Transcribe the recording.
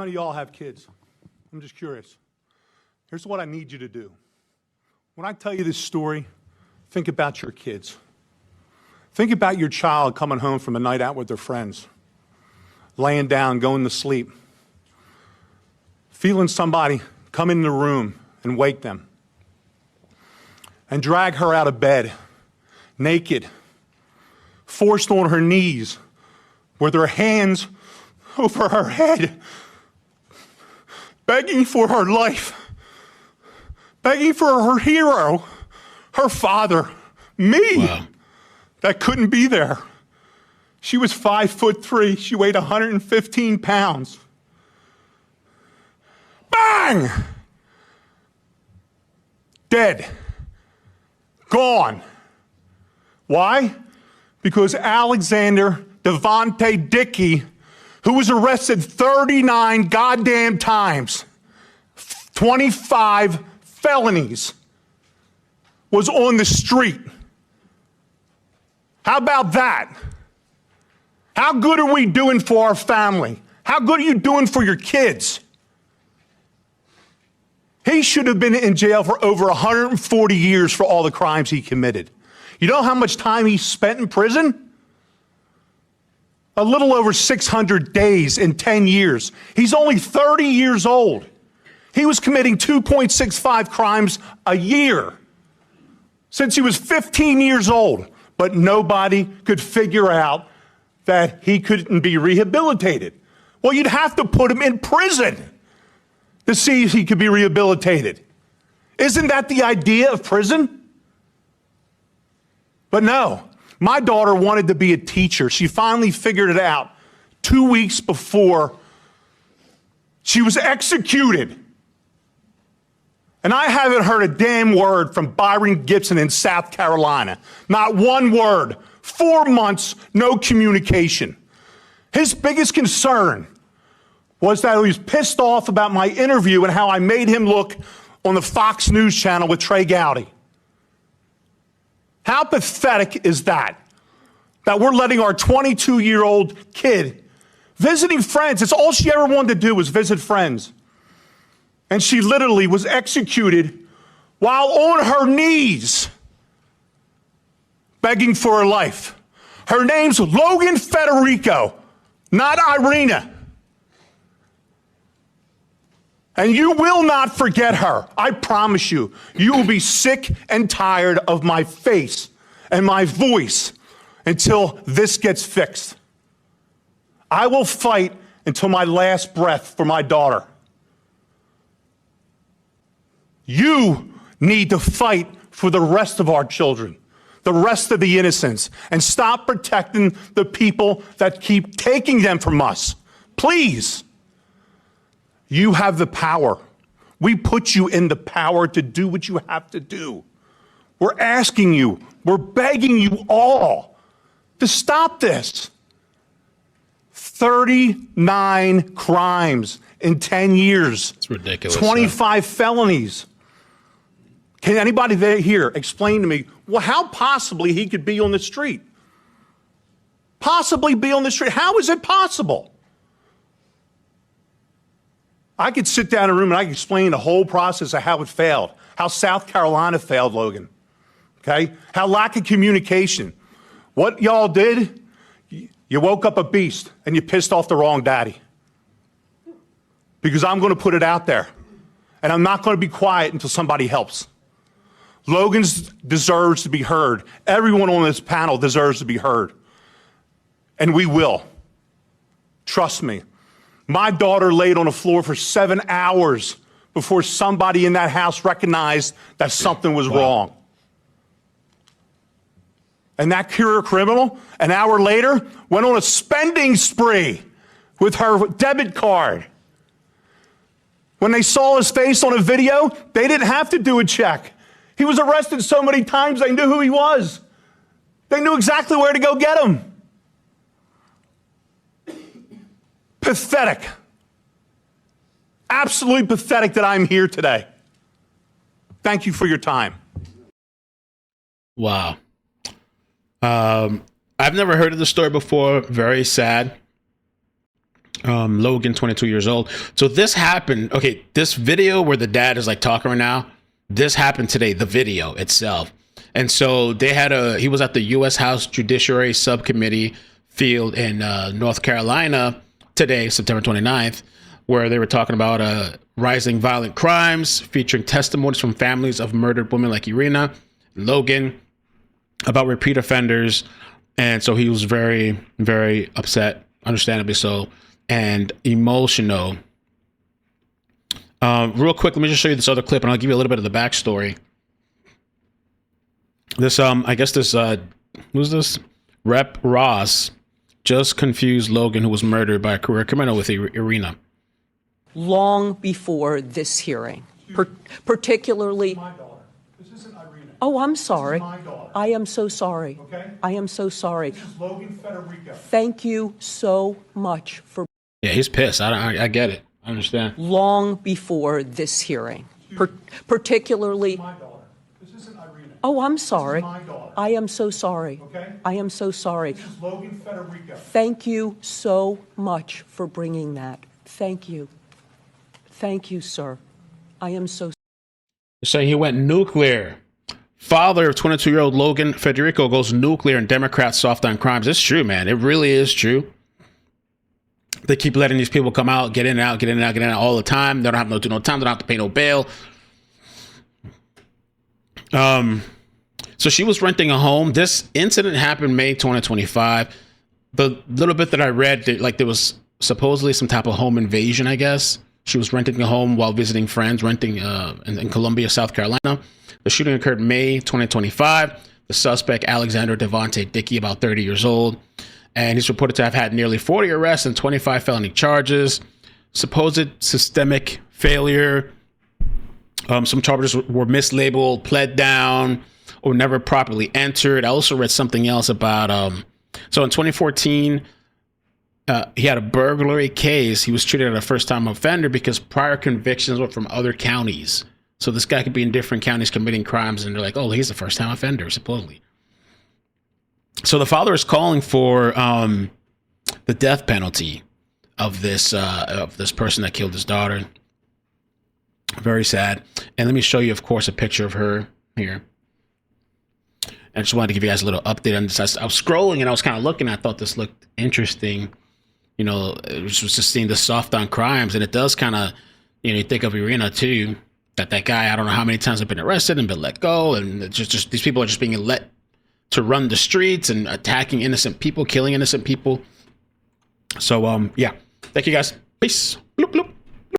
None of y'all have kids. I'm just curious. Here's what I need you to do. When I tell you this story, think about your kids. Think about your child coming home from a night out with their friends, laying down, going to sleep, feeling somebody come in the room and wake them and drag her out of bed, naked, forced on her knees with her hands over her head, begging for her life, begging for her hero, her father, me, wow, that couldn't be there. She was 5'3". She weighed 115 pounds. Bang! Dead. Gone. Why? Because Alexander Devonte Dickey, who was arrested 39 goddamn times, 25 felonies, was on the street. How about that? How good are we doing for our family? How good are you doing for your kids? He should have been in jail for over 140 years for all the crimes he committed. You know how much time he spent in prison? A little over 600 days in 10 years. He's only 30 years old. He was committing 2.65 crimes a year since he was 15 years old, but nobody could figure out that he couldn't be rehabilitated. Well, you'd have to put him in prison to see if he could be rehabilitated. Isn't that the idea of prison? But no, my daughter wanted to be a teacher. She finally figured it out 2 weeks before she was executed. And I haven't heard a damn word from Byron Gibson in South Carolina. Not one word. 4 months, no communication. His biggest concern was that he was pissed off about my interview and how I made him look on the Fox News channel with Trey Gowdy. How pathetic is that? That we're letting our 22-year-old kid visiting friends. It's all she ever wanted to do was visit friends. And she literally was executed while on her knees, begging for her life. Her name's Logan Federico, not Irina. And you will not forget her. I promise you. You will be sick and tired of my face and my voice until this gets fixed. I will fight until my last breath for my daughter. You need to fight for the rest of our children, the rest of the innocents, and stop protecting the people that keep taking them from us. Please. You have the power. We put you in the power to do what you have to do. We're asking you, we're begging you all to stop this. 39 crimes in 10 years. It's ridiculous. 25 felonies. Can anybody there here explain to me, well, how possibly he could be on the street? Possibly be on the street. How is it possible? I could sit down in a room and I could explain the whole process of how it failed, how South Carolina failed, Logan, okay? How lack of communication. What y'all did, you woke up a beast and you pissed off the wrong daddy. Because I'm going to put it out there, and I'm not going to be quiet until somebody helps. Logan deserves to be heard. Everyone on this panel deserves to be heard. And we will. Trust me. My daughter laid on the floor for 7 hours before somebody in that house recognized that something was wrong. And that career criminal, an hour later, went on a spending spree with her debit card. When they saw his face on a video, they didn't have to do a check. He was arrested so many times, they knew who he was. They knew exactly where to go get him. Pathetic. Absolutely pathetic that I'm here today. Thank you for your time. Wow. I've never heard of the story before. Very sad. Logan, 22 years old. So this happened. Okay, this video where the dad is like talking right now, this happened today, the video itself. And so they had he was at the U.S. House Judiciary Subcommittee field in North Carolina today, September 29th, where they were talking about rising violent crimes, featuring testimonies from families of murdered women like Irina, Logan, about repeat offenders. And so he was very, very upset, understandably so, and emotional. Real quick, let me just show you this other clip, and I'll give you a little bit of the backstory. This, I guess this, who's this? Rep Ross just confused Logan, who was murdered by a career criminal, with Irina. Long before this hearing, particularly. My daughter. This isn't Irina. Oh, I'm sorry. This is my daughter. I am so sorry. Okay? I am so sorry. This is Logan Federico. Thank you so much for. Yeah, he's pissed. I get it. I understand. Long before this hearing, particularly. My daughter. This isn't Irina. Oh, I'm sorry. This is my daughter. I am so sorry. Okay? I am so sorry. This is Logan Federico. Thank you so much for bringing that. Thank you. Thank you, sir. I am so sorry. Saying he went nuclear. Father of 22-year-old Logan Federico goes nuclear, and Democrats soft on crimes. It's true, man. It really is true. They keep letting these people come out, get in and out, get in and out, get in and out all the time. They don't have no time. They don't have to pay no bail. So she was renting a home. This incident happened May 2025. The little bit that I read, there was supposedly some type of home invasion, I guess. She was renting a home while visiting friends, renting in Columbia, South Carolina. The shooting occurred May 2025. The suspect, Alexander Devonte Dickey, about 30 years old, and he's reported to have had nearly 40 arrests and 25 felony charges. Supposed systemic failure. Some charges were mislabeled, pled down, or never properly entered. I also read something else about, so in 2014, he had a burglary case. He was treated as a first-time offender because prior convictions were from other counties. So this guy could be in different counties committing crimes, and they're like, oh, he's a first-time offender, supposedly. So the father is calling for the death penalty of this person that killed his daughter. Very sad. And let me show you, of course, a picture of her here. I just wanted to give you guys a little update on this. I was scrolling and I was kind of looking. I thought this looked interesting. You know, it was just seeing the soft on crimes, and it does kind of, you think of Irina too. That guy, I don't know how many times have been arrested and been let go, and it's just these people are just being let to run the streets and attacking innocent people, killing innocent people. So yeah, thank you guys. Peace. Bloop, bloop.